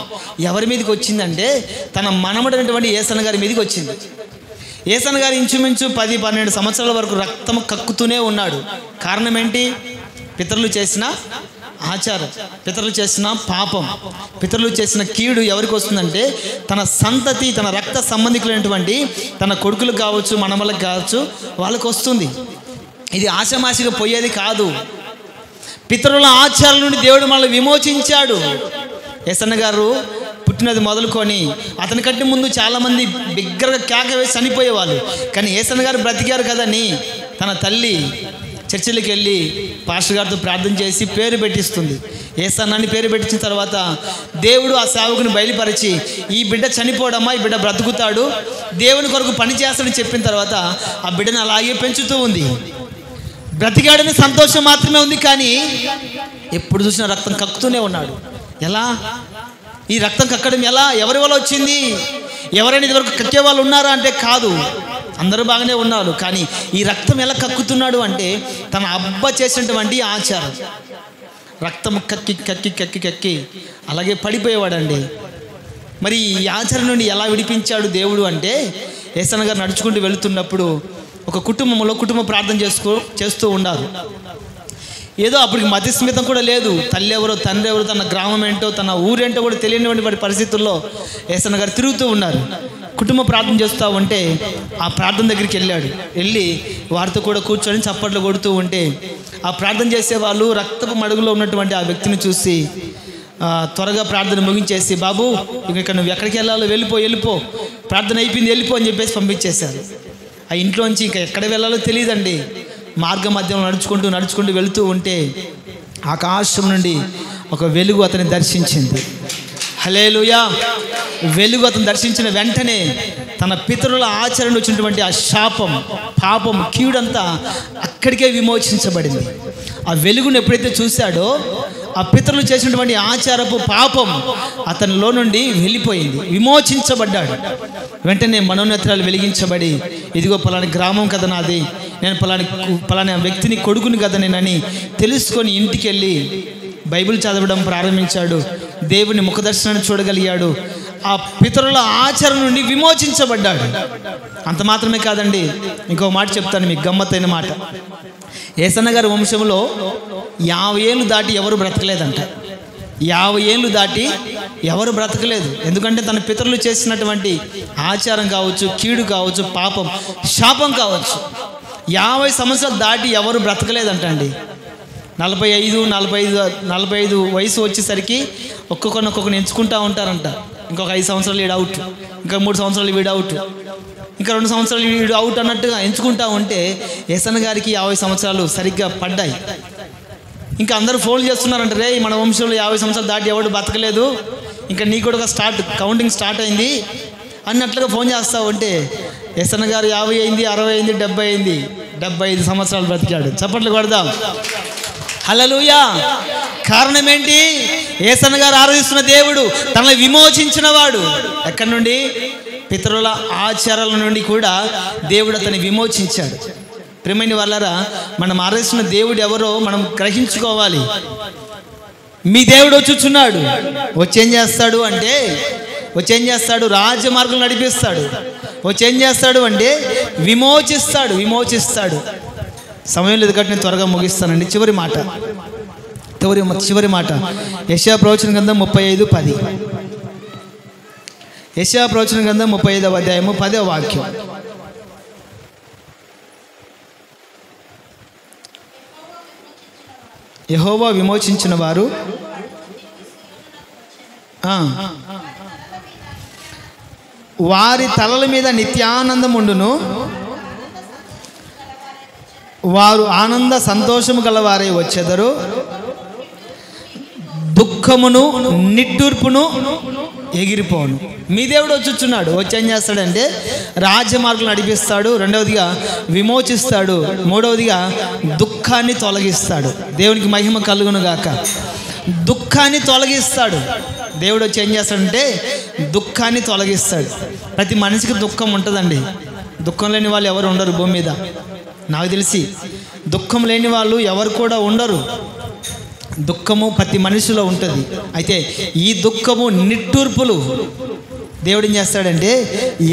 Speaker 1: ఎవరి మీదకి వచ్చిందంటే తన మనమడైనటువంటి ఏసన్న గారి మీదకి వచ్చింది. ఏసన్న గారు ఇంచుమించు 10-12 సంవత్సరాల వరకు రక్తము కక్కుతూనే ఉన్నాడు. కారణం ఏంటి? పితరులు చేసిన ఆచారం, పితరులు చేసిన పాపం, పితరులు చేసిన కీడు ఎవరికి వస్తుందంటే తన సంతతి, తన రక్త సంబంధికులైనటువంటి తన కొడుకులు కావచ్చు, మనమలకు కావచ్చు, వాళ్ళకు వస్తుంది. ఇది ఆషామాషిగా పోయేది కాదు. పితరుల ఆచారాల నుండి దేవుడు మనల్ని విమోచించాడు. యేసన్న గారు పుట్టినది మొదలుకొని అతని కంటే ముందు చాలామంది బిగ్గరగా కేక వేసి చనిపోయేవాళ్ళు. కానీ యేసన్న గారు బ్రతికారు కదని తన తల్లి చర్చిలకు వెళ్ళి పాస్టర్ గారితో ప్రార్థన చేసి పేరు పెట్టిస్తుంది. యేసన్న అని పేరు పెట్టించిన తర్వాత దేవుడు ఆ సేవకుని బయలుపరిచి ఈ బిడ్డ చనిపోవడమ్మా, ఈ బిడ్డ బ్రతుకుతాడు, దేవుని కొరకు పని చేస్తాడని చెప్పిన తర్వాత ఆ బిడ్డను అలాగే పెంచుతూ ఉంది. బ్రతికాడని సంతోషం మాత్రమే ఉంది, కానీ ఎప్పుడు చూసినా రక్తం కక్కుతూనే ఉన్నాడు. ఎలా? ఈ రక్తం కక్కడం ఎలా? ఎవరి వల్ల వచ్చింది? ఎవరైనా ఇదివరకు కక్కే వాళ్ళు ఉన్నారా అంటే కాదు, అందరూ బాగానే ఉన్నారు. కానీ ఈ రక్తం ఎలా కక్కుతున్నాడు అంటే తన అబ్బ చేసినటువంటి ఆచారం. రక్తం కక్కి కక్కి కక్కి కక్కి అలాగే పడిపోయేవాడండి. మరి ఈ ఆచారం నుండి ఎలా విడిపించాడు దేవుడు అంటే, యేసన్న గారు నడుచుకుంటూ వెళుతున్నప్పుడు ఒక కుటుంబంలో కుటుంబ ప్రార్థన చేస్తూ ఉన్నారు. ఏదో అప్పటికి మతిస్మితం కూడా లేదు. తల్లి ఎవరో తండ్రి ఎవరో తన గ్రామం ఏంటో తన ఊరేంటో కూడా తెలియనివంటి వారి పరిస్థితుల్లో యేసన్న గారు తిరుగుతూ ఉన్నారు. కుటుంబ ప్రార్థన చేస్తూ ఉంటే ఆ ప్రార్థన దగ్గరికి వెళ్ళి వారితో కూడా కూర్చొని చప్పట్లు కొడుతూ ఉంటే ఆ ప్రార్థన చేసేవాళ్ళు రక్తపు మడుగులో ఉన్నటువంటి ఆ వ్యక్తిని చూసి త్వరగా ప్రార్థన ముగించేసి, బాబు ఇక నువ్వు ఎక్కడికి వెళ్ళాలో వెళ్ళిపో, ప్రార్థన అయిపోయింది వెళ్ళిపో అని చెప్పేసి పంపించేశారు. ఆ ఇంట్లోంచి ఇంకా ఎక్కడ వెళ్ళాలో తెలియదండి. మార్గ మధ్యంలో నడుచుకుంటూ వెళుతూ ఉంటే ఆకాశం నుండి ఒక వెలుగు అతన్ని దర్శించింది. హల్లెలూయా! వెలుగు అతను దర్శించిన వెంటనే తన పితరుల ఆచరణ వచ్చినటువంటి ఆ శాపం, పాపం, కీడంతా అక్కడికే విమోచించబడింది. ఆ వెలుగును ఎప్పుడైతే చూశాడో ఆ పితరులు చేసినటువంటి ఆచారపు పాపం అతనిలో నుండి వెళ్ళిపోయింది, విమోచించబడ్డాడు. వెంటనే మనోనేత్రాలు వెలిగించబడి, ఇదిగో పలాని గ్రామం కదా నాది, నేను పలాని వ్యక్తిని కొడుకుని కదా నేనని తెలుసుకొని ఇంటికి వెళ్ళి బైబిల్ చదవడం ప్రారంభించాడు. దేవుని ముఖదర్శనాన్ని చూడగలిగాడు. ఆ పితరుల ఆచరణ నుండి విమోచించబడ్డాడు. అంత మాత్రమే కాదండి, ఇంకో మాట చెప్తాను మీకు, గమ్మత్తైన మాట. యేసన్న గారి వంశంలో 50 ఏళ్ళు దాటి ఎవరు బ్రతకలేదంట. 50 ఏళ్ళు దాటి ఎవరు బ్రతకలేదు. ఎందుకంటే తన పితరులు చేసినటువంటి ఆచారం కావచ్చు, కీడు కావచ్చు, పాపం, శాపం కావచ్చు, 50 సంవత్సరాలు దాటి ఎవరు బ్రతకలేదంట అండి. 45 వయసు వచ్చేసరికి ఒక్కొక్కరిని ఎంచుకుంటూ ఉంటారంట. ఇంకొక 5 సంవత్సరాలు వీడు అవుట్, ఇంకా 3 సంవత్సరాలు వీడు అవుట్, ఇంకా 2 సంవత్సరాలు వీడు అవుట్ అన్నట్టుగా ఎంచుకుంటూ ఉంటే యేసన్న గారికి 50 సంవత్సరాలు సరిగ్గా పడ్డాయి. ఇంకా అందరూ ఫోన్ చేస్తున్నారంట, రే మన వంశంలో 50 సంవత్సరాలు దాటి ఎవడు బతకలేదు, ఇంకా నీ కూడా కౌంటింగ్ స్టార్ట్ అయింది అన్నట్లుగా ఫోన్ చేస్తూ ఉంటే యేసన్న గారు 50 అయింది, 60 అయింది, 70 అయింది, 75 సంవత్సరాలు బ్రతికాడు. చప్పట్లు కొడదాం. హల్లెలూయా! కారణం ఏంటి? యేసన్న గారు ఆరాధిస్తున్న దేవుడు తనని విమోచించిన వాడు. ఎక్కడి నుండి? పితరుల ఆచారాల నుండి కూడా దేవుడు అతన్ని విమోచించాడు. ప్రియమైన వాళ్ళారా, మనం ఆరాధిస్తున్న దేవుడు ఎవరో మనం గ్రహించుకోవాలి. మీ దేవుడు వచ్చుచున్నాడు. వచ్చేం చేస్తాడు అంటే, రాజమార్గం నడిపిస్తాడు. వచ్చేం చేస్తాడు అంటే విమోచిస్తాడు. సమయం లేదు కాబట్టి నేను త్వరగా ముగిస్తానండి. చివరి మాట యెషయా ప్రవచన గ్రంథం 35:10. యెషయా ప్రవచన గ్రంథం 35వ అధ్యాయము 10వ వాక్యం. యెహోవా విమోచించిన వారు వారి తలల మీద నిత్యానందం ఉండును, వారు ఆనంద సంతోషము గలవారై వచ్చెదరు, దుఃఖమును నిట్టూర్పును ఎగిరిపోను. మీ దేవుడు వచ్చుచున్నాడు. వచ్చి ఏం చేస్తాడంటే రాజ్యమార్గం నడిపిస్తాడు. రెండవదిగా విమోచిస్తాడు. మూడవదిగా దుఃఖాన్ని తొలగిస్తాడు. దేవునికి మహిమ కలుగును గాక. దుఃఖాన్ని తొలగిస్తాడు. దేవుడు వచ్చి ఏం చేస్తాడంటే దుఃఖాన్ని తొలగిస్తాడు. ప్రతి మనిషికి దుఃఖం ఉంటుందండి. దుఃఖం లేని వాళ్ళు ఎవరు ఉండరు భూమి మీద. నాకు తెలిసి దుఃఖం లేని వాళ్ళు ఎవరు కూడా ఉండరు. దుఃఖము ప్రతి మనిషిలో ఉంటుంది. అయితే ఈ దుఃఖము నిట్టూర్పులు దేవుడు ఏం చేస్తాడంటే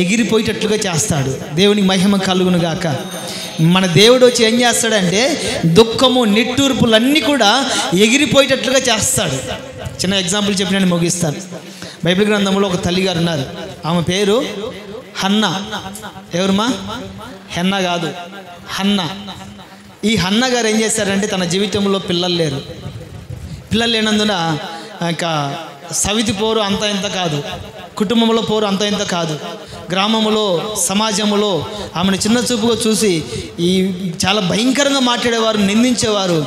Speaker 1: ఎగిరిపోయేటట్లుగా చేస్తాడు. దేవునికి మహిమ కలుగును గాక. మన దేవుడు వచ్చి ఏం చేస్తాడంటే దుఃఖము నిట్టూర్పులన్నీ కూడా ఎగిరిపోయేటట్లుగా చేస్తాడు. చిన్న ఎగ్జాంపుల్ చెప్పి నేను ముగిస్తాను. బైబిల్ గ్రంథంలో ఒక తల్లిగారు ఉన్నారు. ఆమె పేరు హన్నా. ఎవరుమా? హెన్నా కాదు, హన్నా. ఈ హన్నా గారు ఏం చేశారంటే తన జీవితంలో పిల్లలు లేరు. పిల్లలు లేనందున ఇంకా సవితి పోరు అంత ఇంత కాదు, కుటుంబంలో పోరు అంత ఇంత కాదు, గ్రామంలో సమాజంలో ఆమెను చిన్న చూపుగా చూసి ఈ చాలా భయంకరంగా మాట్లాడేవారు, నిందించేవారు.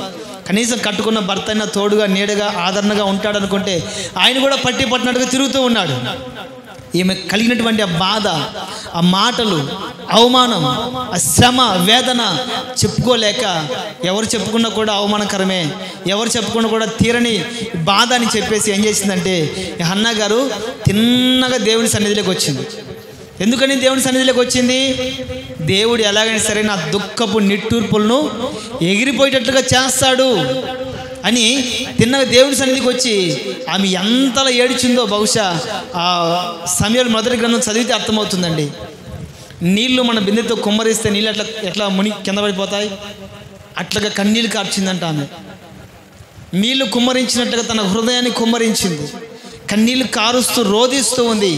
Speaker 1: కనీసం కట్టుకున్న భర్త అయినా తోడుగా నీడగా ఆదరణగా ఉంటాడనుకుంటే ఆయన కూడా పట్టి పట్టినట్టుగా తిరుగుతూ ఉన్నాడు. ఈమె కలిగినటువంటి ఆ బాధ, ఆ మాటలు, అవమానం, ఆ శ్రమ, వేదన చెప్పుకోలేక, ఎవరు చెప్పుకున్నా కూడా అవమానకరమే, ఎవరు చెప్పుకున్నా కూడా తీరని బాధ అని చెప్పేసి ఏం చేసిందంటే హన్నా గారు తిన్నగా దేవుని సన్నిధిలోకి వచ్చింది. ఎందుకని దేవుని సన్నిధిలోకి వచ్చింది? దేవుడు ఎలాగైనా సరే నా దుఃఖపు నిట్టూర్పులను ఎగిరిపోయేటట్లుగా చేస్తాడు అని తిన్నగా దేవుని సన్నిధికి వచ్చి ఆమె ఎంతలా ఏడ్చిందో బహుశా ఆ సమయాలు మొదటి గ్రంథం చదివితే అర్థమవుతుందండి. నీళ్లు మన బిందెతో కుమ్మరిస్తే నీళ్ళు ఎట్లా ముని కింద పడిపోతాయి, అట్లాగా కన్నీళ్ళు కార్చిందంట ఆమె. నీళ్లు కుమ్మరించినట్టుగా తన హృదయాన్ని కుమ్మరించింది, కన్నీళ్ళు కారుస్తూ రోధిస్తూ ఉంది.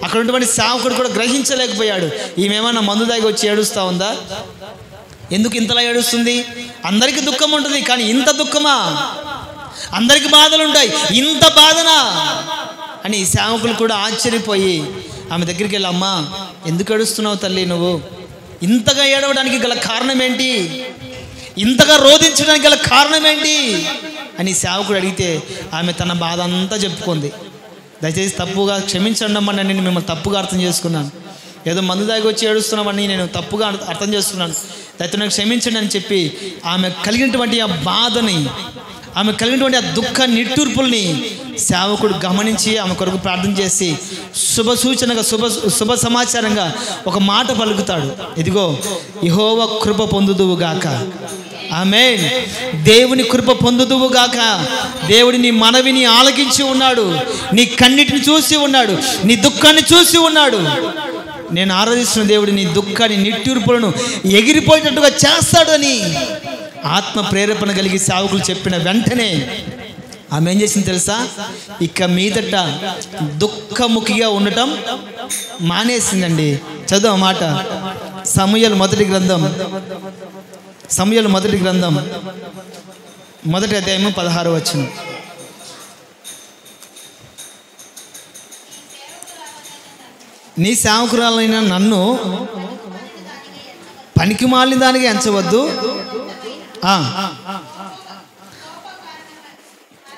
Speaker 1: అక్కడ ఉన్నటువంటి సేవకుడు కూడా గ్రహించలేకపోయాడు. ఈమెమన్నా మందు దాగి వచ్చి ఏడుస్తూ ఉందా? ఎందుకు ఇంతలా ఏడుస్తుంది? అందరికీ దుఃఖం ఉంటుంది, కానీ ఇంత దుఃఖమా? అందరికీ బాధలు ఉంటాయి, ఇంత బాధనా అని సేవకులు కూడా ఆశ్చర్యపోయి ఆమె దగ్గరికి వెళ్ళి, అమ్మా ఎందుకు ఏడుస్తున్నావు తల్లి, నువ్వు ఇంతగా ఏడవడానికి గల కారణం ఏంటి, ఇంతగా రోధించడానికి గల కారణం ఏంటి అని సేవకుడు అడిగితే ఆమె తన బాధ అంతా చెప్పుకుంది. దయచేసి తప్పుగా క్షమించండి అమ్మా, నేను మిమ్మల్ని తప్పుగా అర్థం చేసుకున్నాను, ఏదో మందు దాగి వచ్చి ఏడుస్తున్నామని నేను తప్పుగా అర్థం చేసుకున్నాను, దయచేసి నాకు క్షమించండి అని చెప్పి ఆమె కలిగినటువంటి ఆ బాధని, ఆమె కలిగినటువంటి ఆ దుఃఖ నిట్టూర్పుల్ని సేవకుడు గమనించి ఆమె కొరకు ప్రార్థన చేసి శుభ సూచనగా శుభ సమాచారంగా ఒక మాట పలుకుతాడు. ఇదిగో యెహోవా కృప పొందుదువుగాక. ఆమేన్. దేవుని కృప పొందుదువుగాక. దేవుడి నీ మనవిని ఆలకించి ఉన్నాడు, నీ కన్నిటిని చూసి ఉన్నాడు, నీ దుఃఖాన్ని చూసి ఉన్నాడు. నేను ఆరాధిస్తున్న దేవుడు నీ దుఃఖాన్ని నిట్టూర్పులను ఎగిరిపోయేటట్టుగా చేస్తాడు అని ఆత్మ ప్రేరేపణ కలిగి సేవకులు చెప్పిన వెంటనే ఆమె ఏం చేసింది తెలుసా? ఇక మీదట దుఃఖముఖిగా ఉండటం మానేసిందండి. చదువు మాట, సమూయేలు మొదటి గ్రంథం మొదటి అధ్యాయము 16వ వచనం. నీ సేవకురాలైన నన్ను పనికి మాలిన దానికి ఎంచవద్దు,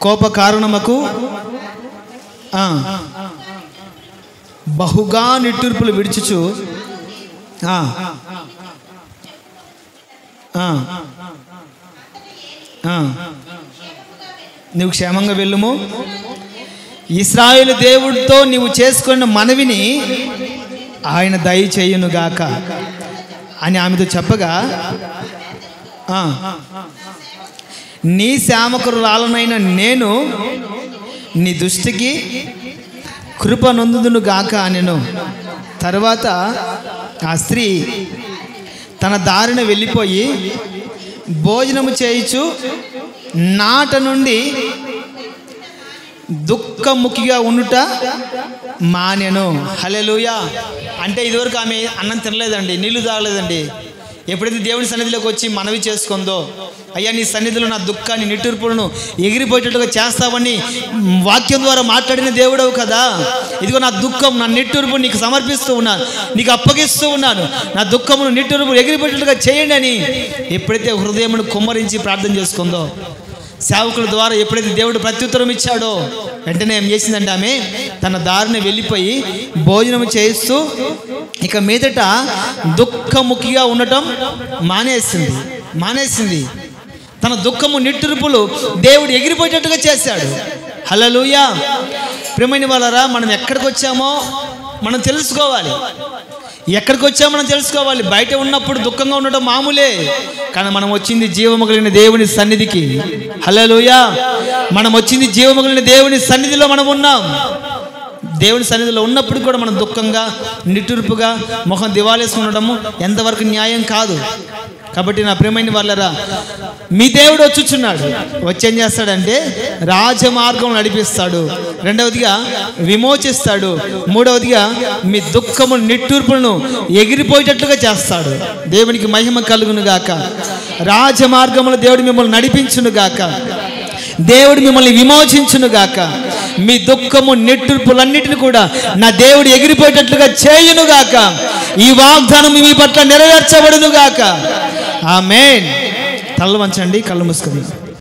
Speaker 1: కోప కారణముకు బహుగా నిట్టూర్పులు విడుచుచు నువ్వు క్షేమంగా వెళ్ళుము, ఇశ్రాయేలు దేవుడితో నీవు చేసుకున్న మనవిని ఆయన దయచేయునుగాక అని ఆమెతో చెప్పగా, నీ సేవకురాలనైన నేను నీ దృష్టికి కృప నొందుదును గాక అనెను. తర్వాత ఆ స్త్రీ తన దారిన వెళ్ళిపోయి భోజనము చేయుచు నాట నుండి దుఃఖముఖిగా ఉండుట మానెను. హల్లెలూయా. అంటే ఇదివరకు ఆమె అన్నం తినలేదండి, నీళ్లు తాగలేదండి. ఎప్పుడైతే దేవుని సన్నిధిలోకి వచ్చి మనవి చేసుకుందో, అయ్యా నీ సన్నిధిలో నా దుఃఖాన్ని నిట్టూర్పులను ఎగిరిపోయేటట్టుగా చేస్తావని వాక్యం ద్వారా మాట్లాడిన దేవుడవు కదా, ఇదిగో నా దుఃఖం నా నిట్టూర్పు నీకు సమర్పిస్తూ ఉన్నాను, నీకు అప్పగిస్తూ ఉన్నాను, నా దుఃఖమును నిట్టూర్పు ఎగిరిపోయేటట్టుగా చేయండి అని ఎప్పుడైతే హృదయమును కుమ్మరించి ప్రార్థన చేసుకుందో, సేవకుల ద్వారా ఎప్పుడైతే దేవుడు ప్రత్యుత్తరం ఇచ్చాడో, వెంటనే ఏం చేసిందంటే ఆమె తన దారిని వెళ్ళిపోయి భోజనం చేయిస్తూ ఇక మీదట దుఃఖముఖిగా ఉండటం మానేసింది. తన దుఃఖము నిట్టూర్పులు దేవుడు ఎగిరిపోయేటట్టుగా చేశాడు. హల్లెలూయా. ప్రియమైన వాళ్ళారా, మనం ఎక్కడికి వచ్చామో మనం తెలుసుకోవాలి. మనం తెలుసుకోవాలి. బయట ఉన్నప్పుడు దుఃఖంగా ఉండటం మామూలే, కానీ మనం వచ్చింది జీవము కలిగిన దేవుని సన్నిధికి. హల్లెలూయా. మనం వచ్చింది జీవము కలిగిన దేవుని సన్నిధిలో మనం ఉన్నాం. దేవుని సన్నిధిలో ఉన్నప్పుడు కూడా మనం దుఃఖంగా నిట్టూర్పుగా మొహం దివాలేసుకుని ఉండడము ఎంతవరకు న్యాయం కాదు. కాబట్టి నా ప్రియమైన వాళ్ళరా, మీ దేవుడు వచ్చుచున్నాడు. వచ్చేం చేస్తాడంటే రాజమార్గం నడిపిస్తాడు, రెండవదిగా విమోచిస్తాడు, మూడవదిగా మీ దుఃఖము నిట్టూర్పులను ఎగిరిపోయేటట్లుగా చేస్తాడు. దేవునికి మహిమ కలుగును గాక. రాజమార్గములో దేవుడు మిమ్మల్ని నడిపించును గాక. దేవుడు మిమ్మల్ని విమోచించునుగాక. మీ దుఃఖము నిట్టూర్పులన్నిటిని కూడా నా దేవుడు ఎగిరిపోయేటట్లుగా చేయునుగాక. ఈ వాగ్దానం మీ పట్ల నెరవేర్చబడునుగాక. ఆమేన్. తలలు వంచండి, కళ్ళు మూసుకుందాం.